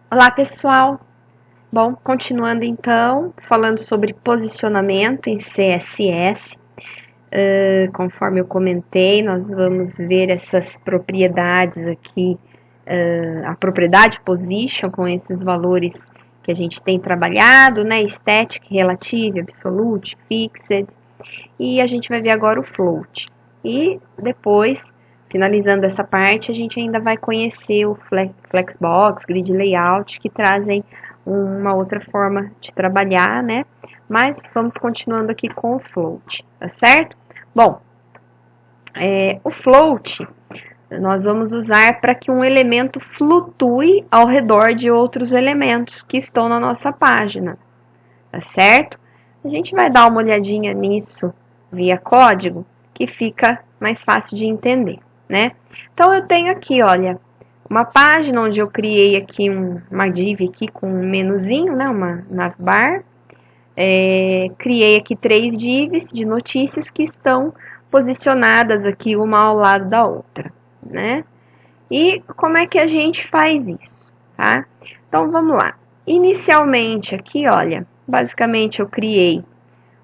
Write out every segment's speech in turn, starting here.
Olá, pessoal! Bom, continuando então, falando sobre posicionamento em CSS. Conforme eu comentei, nós vamos ver essas propriedades aqui, a propriedade position com esses valores que a gente tem trabalhado, né? Static, relative, absolute, fixed. E a gente vai ver agora o float. E depois, finalizando essa parte, a gente ainda vai conhecer o Flexbox, Grid Layout, que trazem uma outra forma de trabalhar, né? Mas vamos continuando aqui com o float, tá certo? Bom, o float nós vamos usar para que um elemento flutue ao redor de outros elementos que estão na nossa página, tá certo? A gente vai dar uma olhadinha nisso via código, que fica mais fácil de entender, né? Então, eu tenho aqui, olha, uma página onde eu criei aqui uma div aqui com um menuzinho, né? Uma navbar. Criei aqui 3 divs de notícias que estão posicionadas aqui uma ao lado da outra, né? E como é que a gente faz isso, tá? Então, vamos lá. Inicialmente aqui, olha, basicamente eu criei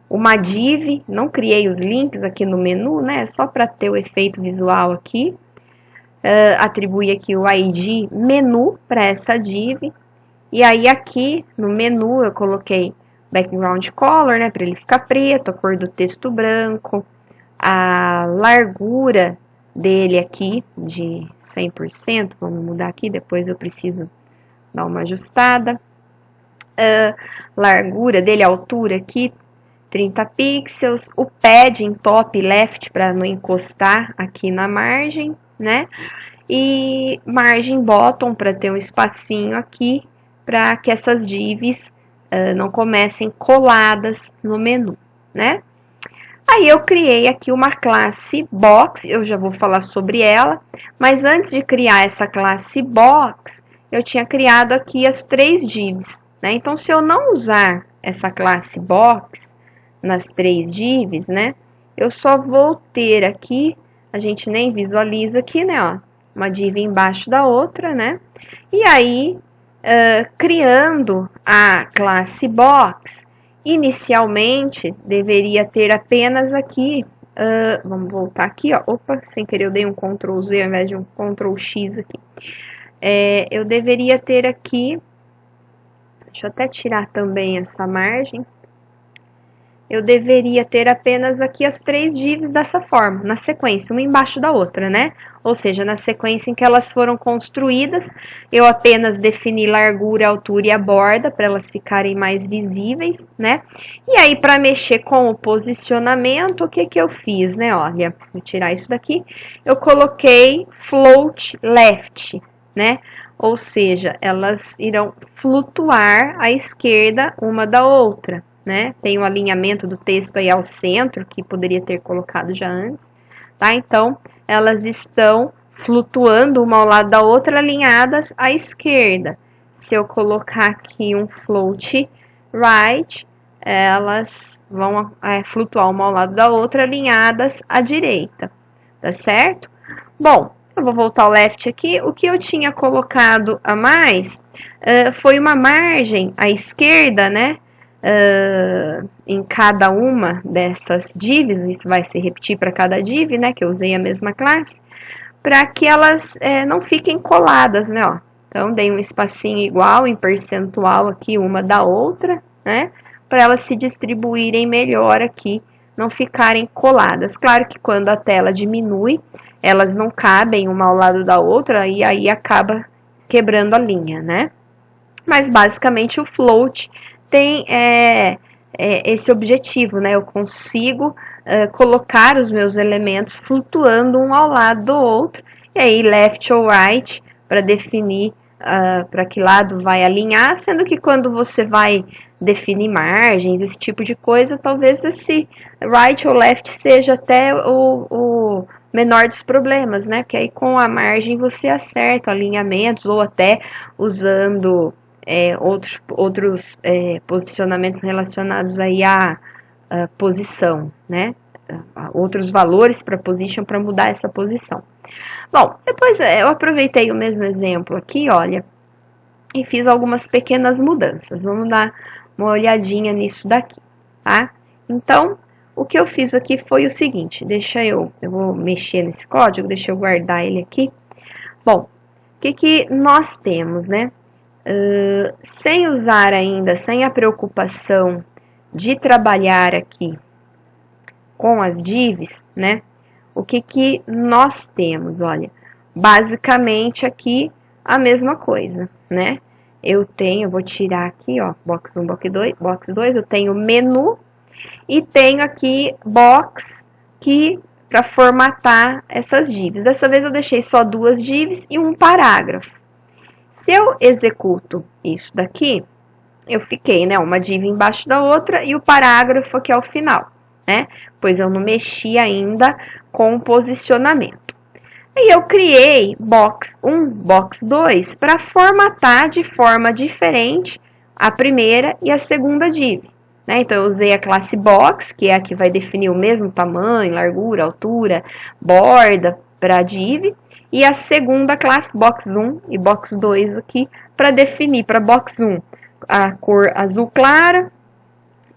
uma div, não criei os links aqui no menu, né? Só para ter o efeito visual aqui. Atribuí aqui o ID menu para essa div. E aí aqui no menu eu coloquei background color, né? Para ele ficar preto, a cor do texto branco, a largura dele aqui de 100%, vamos mudar aqui, depois eu preciso dar uma ajustada. Largura dele, a altura aqui, 30 pixels, o padding top left para não encostar aqui na margem, né? E margem bottom para ter um espacinho aqui para que essas divs não comecem coladas no menu, né? Aí eu criei aqui uma classe box, eu já vou falar sobre ela, mas antes de criar essa classe box, eu tinha criado aqui as 3 divs, né? Então, se eu não usar essa classe box nas 3 divs, né? Eu só vou ter aqui, a gente nem visualiza aqui, né? Ó, uma div embaixo da outra, né? E aí, criando a classe box, inicialmente deveria ter apenas aqui, vamos voltar aqui, ó, opa, sem querer eu dei um Ctrl Z ao invés de um Ctrl X aqui. Eu deveria ter aqui, deixa eu até tirar também essa margem, eu deveria ter apenas aqui as 3 divs dessa forma, na sequência, uma embaixo da outra, né? Ou seja, na sequência em que elas foram construídas, eu apenas defini largura, altura e a borda, para elas ficarem mais visíveis, né? E aí, para mexer com o posicionamento, o que que eu fiz, né? Olha, vou tirar isso daqui, eu coloquei float left, né? Ou seja, elas irão flutuar à esquerda uma da outra, né? Tem o alinhamento do texto aí ao centro, que poderia ter colocado já antes, tá? Então, elas estão flutuando uma ao lado da outra, alinhadas à esquerda. Se eu colocar aqui um float right, elas vão flutuar uma ao lado da outra, alinhadas à direita, tá certo? Bom, eu vou voltar ao left aqui. O que eu tinha colocado a mais foi uma margem à esquerda, né? Em cada uma dessas divs, isso vai se repetir para cada div, né, que eu usei a mesma classe, para que elas não fiquem coladas, né, ó. Então, dei um espacinho igual em percentual aqui uma da outra, né, para elas se distribuírem melhor aqui, não ficarem coladas. Claro que quando a tela diminui, elas não cabem uma ao lado da outra e aí acaba quebrando a linha, né. Mas, basicamente, o float tem esse objetivo, né? Eu consigo colocar os meus elementos flutuando um ao lado do outro, e aí left ou right para definir para que lado vai alinhar, sendo que quando você vai definir margens, esse tipo de coisa, talvez esse right ou left seja até o menor dos problemas, né? Porque aí com a margem você acerta alinhamentos ou até usando outros posicionamentos relacionados aí à posição, né? Outros valores para position para mudar essa posição. Bom, depois eu aproveitei o mesmo exemplo aqui, olha, e fiz algumas pequenas mudanças. Vamos dar uma olhadinha nisso daqui, tá? Então, o que eu fiz aqui foi o seguinte, eu vou mexer nesse código, deixa eu guardar ele aqui. Bom, o que nós temos, né? Sem usar ainda, sem a preocupação de trabalhar aqui com as divs, né? O que nós temos? Olha, basicamente aqui a mesma coisa, né? Eu vou tirar aqui, ó, box 1, box 2, eu tenho menu e tenho aqui box para formatar essas divs. Dessa vez eu deixei só 2 divs e um parágrafo. Se eu executo isso daqui, eu fiquei, né, uma div embaixo da outra e o parágrafo aqui ao final, né? Pois eu não mexi ainda com o posicionamento. E eu criei box 1, box 2 para formatar de forma diferente a primeira e a segunda div. Né? Então, eu usei a classe box, que é a que vai definir o mesmo tamanho, largura, altura, borda para a div. E a segunda classe, box 1 e box 2 aqui, para definir para box 1 a cor azul clara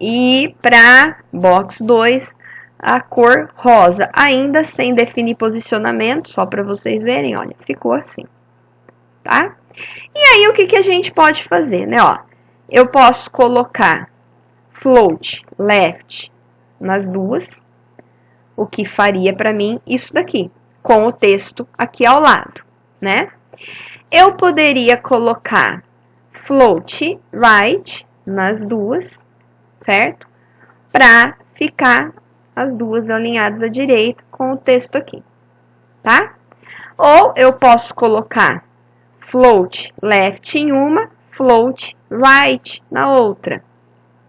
e para box 2 a cor rosa, ainda sem definir posicionamento, só para vocês verem, olha, ficou assim, tá? E aí, o que a gente pode fazer, né, ó? Eu posso colocar float left nas duas, o que faria para mim isso daqui, com o texto aqui ao lado, né? Eu poderia colocar float right nas duas, certo? Para ficar as duas alinhadas à direita com o texto aqui, tá? Ou eu posso colocar float left em uma, float right na outra.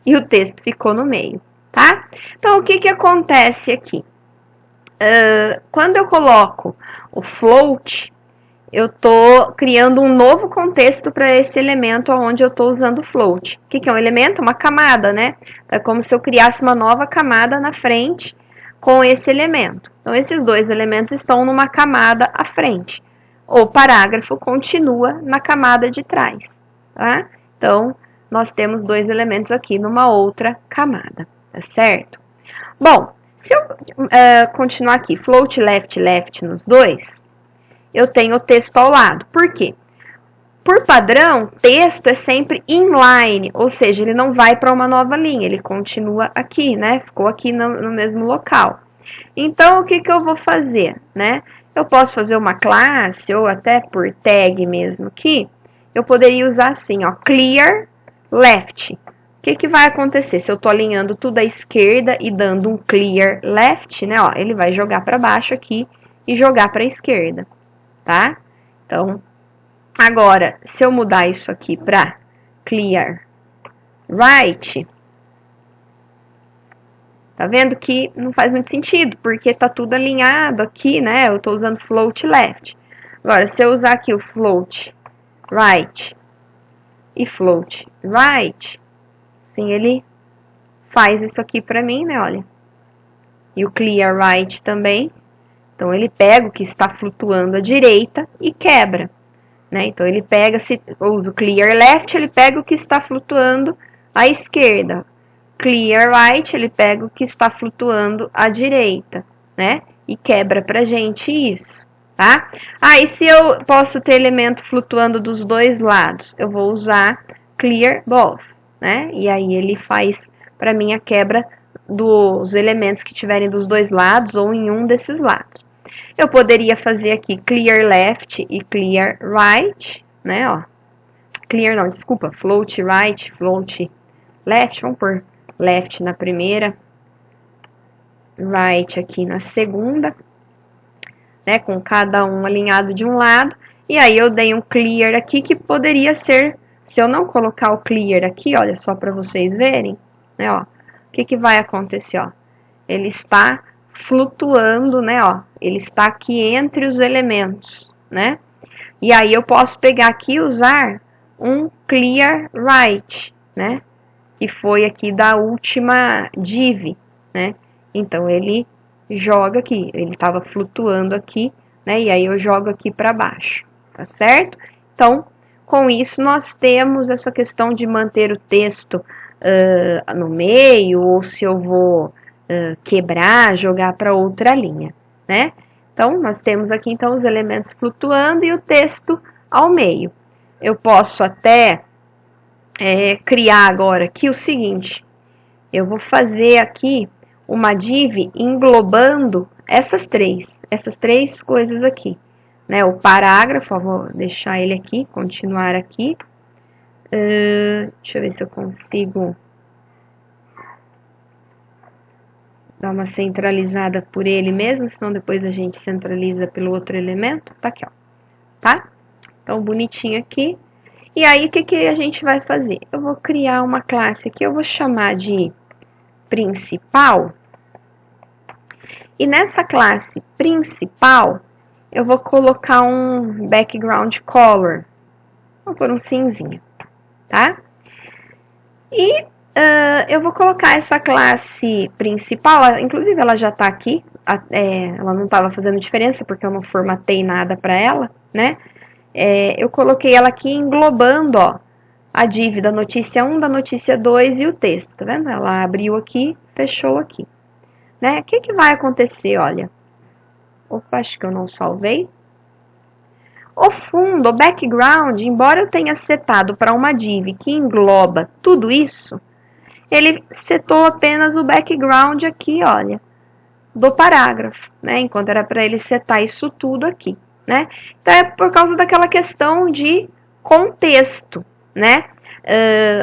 E o texto ficou no meio, tá? Então, o que acontece aqui? Quando eu coloco o float, eu estou criando um novo contexto para esse elemento onde eu estou usando o float. O que é um elemento? Uma camada, né? É como se eu criasse uma nova camada na frente com esse elemento. Então, esses dois elementos estão numa camada à frente. O parágrafo continua na camada de trás, tá? Então, nós temos 2 elementos aqui numa outra camada, tá certo? Bom, se eu continuar aqui, float left, left nos dois, eu tenho o texto ao lado. Por quê? Por padrão, texto é sempre inline, ou seja, ele não vai para uma nova linha, ele continua aqui, né? Ficou aqui no mesmo local. Então, o que eu vou fazer, né? Eu posso fazer uma classe, ou até por tag mesmo aqui, eu poderia usar assim, ó, clear left. O que vai acontecer? Se eu estou alinhando tudo à esquerda e dando um clear left, né? Ó, ele vai jogar para baixo aqui e jogar para a esquerda, tá? Então, agora, se eu mudar isso aqui para clear right, tá vendo que não faz muito sentido, porque tá tudo alinhado aqui, né? Eu tô usando float left. Agora, se eu usar aqui o float right e float right, assim, ele faz isso aqui pra mim, né? Olha. E o clear right também. Então, ele pega o que está flutuando à direita e quebra, né? Então, ele pega, se eu uso clear left, ele pega o que está flutuando à esquerda. Clear right, ele pega o que está flutuando à direita, né? E quebra pra gente isso, tá? Ah, e se eu posso ter elemento flutuando dos dois lados? Eu vou usar clear both, né? E aí ele faz pra mim a quebra dos elementos que tiverem dos dois lados ou em um desses lados. Eu poderia fazer aqui clear left e clear right, né? Ó. Clear não, desculpa, float right, float left, vamos pôr left na primeira, right aqui na segunda, né, com cada um alinhado de um lado, e aí eu dei um clear aqui que poderia ser, se eu não colocar o clear aqui, olha só para vocês verem, né, ó, o que vai acontecer, ó, ele está flutuando, né, ó, ele está aqui entre os elementos, né, e aí eu posso pegar aqui e usar um clear right, né, que foi aqui da última div, né? Então, ele joga aqui, ele estava flutuando aqui, né? E aí eu jogo aqui para baixo, tá certo? Então, Com isso, nós temos essa questão de manter o texto no meio, ou se eu vou quebrar, jogar para outra linha, né? Então, nós temos aqui, então, os elementos flutuando e o texto ao meio. Eu posso até criar agora aqui o seguinte, eu vou fazer aqui uma div englobando essas três coisas aqui, né? O parágrafo, eu vou deixar ele aqui, continuar aqui. Deixa eu ver se eu consigo dar uma centralizada por ele mesmo, senão depois a gente centraliza pelo outro elemento. Tá aqui, ó. Tá? Então, bonitinho aqui. E aí, o que a gente vai fazer? Eu vou criar uma classe aqui, eu vou chamar de principal. E nessa classe principal, eu vou colocar um background color. Vou pôr um cinzinho, tá? E eu vou colocar essa classe principal, inclusive ela já tá aqui, ela não estava fazendo diferença porque eu não formatei nada para ela, né? Eu coloquei ela aqui englobando, ó, a div da notícia 1, da notícia 2 e o texto, tá vendo? Ela abriu aqui, fechou aqui, né? O que vai acontecer, olha? Opa, acho que eu não salvei. O fundo, o background, embora eu tenha setado para uma div que engloba tudo isso, ele setou apenas o background aqui, olha, do parágrafo, né? Enquanto era para ele setar isso tudo aqui, né? Então, é por causa daquela questão de contexto, né?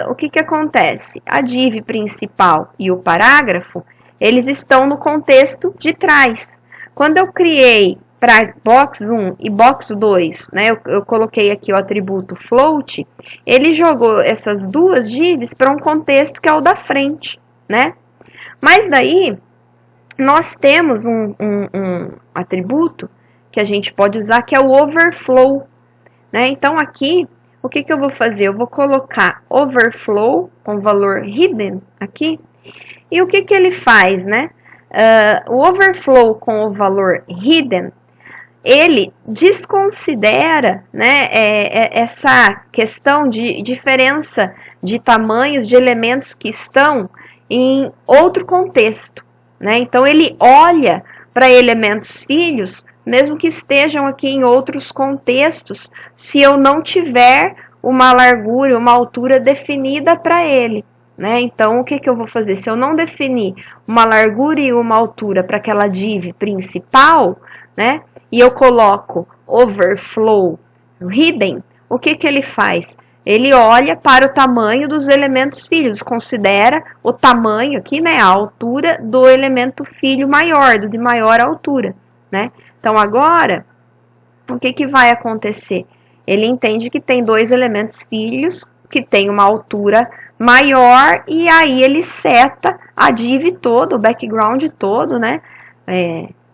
O que acontece? A div principal e o parágrafo, eles estão no contexto de trás. Quando eu criei para box 1 e box 2, né, eu coloquei aqui o atributo float, ele jogou essas duas divs para um contexto que é o da frente, né? Mas daí, nós temos um atributo que a gente pode usar, que é o overflow, né? Então, aqui, o que eu vou fazer? Eu vou colocar overflow com valor hidden aqui, e o que ele faz, né? O overflow com o valor hidden, ele desconsidera, né, essa questão de diferença de tamanhos de elementos que estão em outro contexto, né? Então, ele olha para elementos filhos, mesmo que estejam aqui em outros contextos, se eu não tiver uma largura, uma altura definida para ele, né? Então, o que eu vou fazer? Se eu não definir uma largura e uma altura para aquela div principal, né? E eu coloco overflow hidden, o que ele faz? Ele olha para o tamanho dos elementos filhos, considera o tamanho aqui, né, a altura do elemento filho maior, do de maior altura, né? Então, agora, o que vai acontecer? Ele entende que tem dois elementos filhos que tem uma altura maior e aí ele seta a div toda, o background todo, né?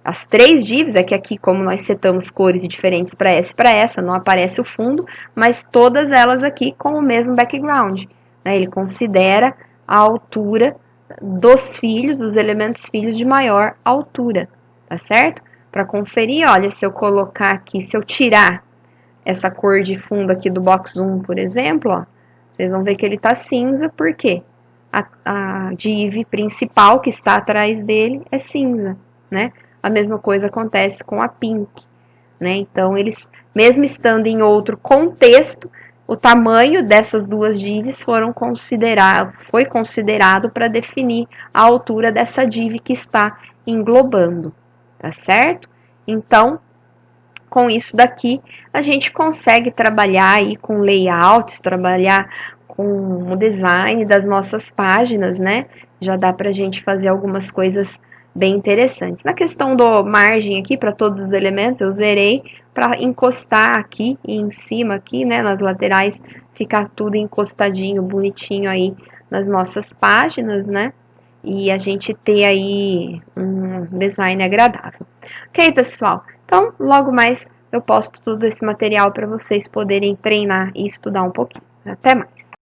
As três divs, é que aqui, como nós setamos cores diferentes para essa e para essa, não aparece o fundo, mas todas elas aqui com o mesmo background, né? Ele considera a altura dos filhos, dos elementos filhos de maior altura, tá certo? Para conferir, olha, se eu colocar aqui, se eu tirar essa cor de fundo aqui do box 1, por exemplo, ó, vocês vão ver que ele está cinza, porque a div principal que está atrás dele é cinza, né? A mesma coisa acontece com a pink, né? Então, eles, mesmo estando em outro contexto, o tamanho dessas duas divs foi considerado para definir a altura dessa div que está englobando, tá certo? Então, com isso daqui, a gente consegue trabalhar aí com layouts, trabalhar com o design das nossas páginas, né? Já dá pra gente fazer algumas coisas bem interessantes. Na questão do margem aqui, para todos os elementos, eu zerei para encostar aqui e em cima aqui, né, nas laterais, ficar tudo encostadinho, bonitinho aí nas nossas páginas, né? E a gente ter aí um design agradável. Ok, pessoal? Então, logo mais eu posto todo esse material para vocês poderem treinar e estudar um pouquinho. Até mais!